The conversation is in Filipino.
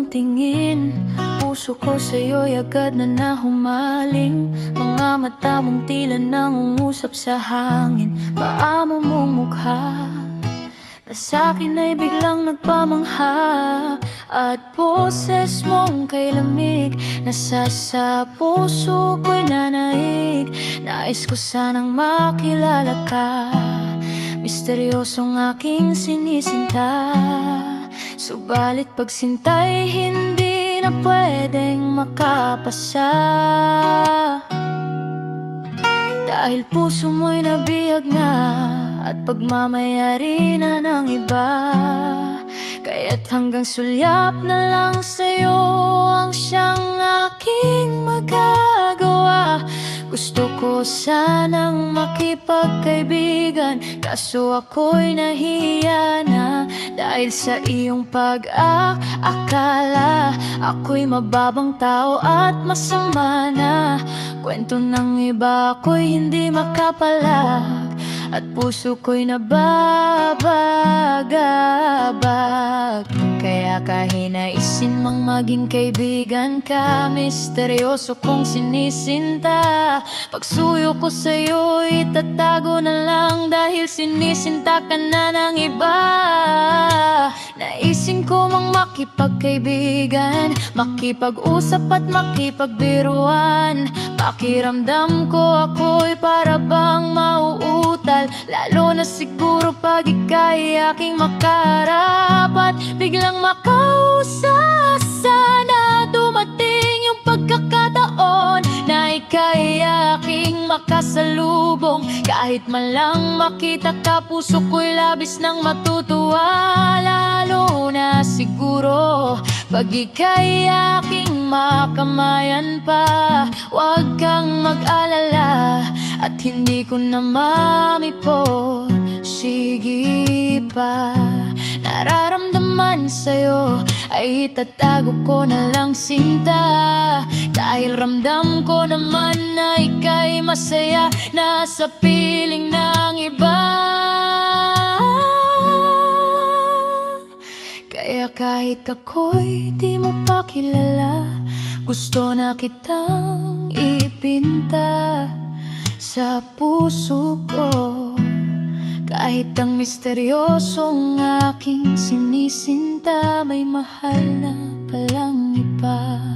mong tingin, puso ko sa'yo'y agad na nahumaling. Mga mata mong tila nangungusap sa hangin. Paamo mong mukha na sa'kin ay biglang nagpamangha. At boses mong kay lamig nasa sa puso ko'y nanaig. Nais ko sanang makilala ka, misteryosong aking sinisinta. Subalit pagsinta'y hindi na pwedeng makapasa, dahil puso mo'y nabihag na at pagmamayari na ng iba. Kaya't hanggang sulyap na lang sa'yo ang siyang aking magagawa. Gusto ko sanang makipagkaibigan, kaso ako'y nahiya na. Dahil sa iyong pag-akala, ako'y mababang tao at masama na. Kwento ng iba ako'y hindi makapalag, at puso ko'y nababagabag. Kaya kahinaisin mang maging kaibigan ka, misteryoso kong sinisinta. Pagsuyo ko sa'yo itatago na lang, dahil sinisinta ka na ng iba. Naisin ko mang makipagkaibigan, makipag-usap at makipagbiruan. Pakiramdam ko ako'y para bang mauutal, lalo na siguro pag ika'y aking makarapat. Biglang makausap, sana dumating yung pagkakataon na ika'y aking makasalubong. Kahit man lang makita ka, puso ko'y labis nang matutuwa. Lalo na siguro pag ika'y aking makamayan pa. Huwag kang mag-alala at hindi ko na mamimiporsige pa. Nararamdaman sa'yo ay itatago ko na lang sinta, dahil ramdam ko naman na ika'y masaya na sa piling ng iba. Kaya kahit ako'y di mo pa kilala, gusto na kitang ipinta sa puso ko. Kahit ang misteryosong aking sinisinta, may mahal na palang iba.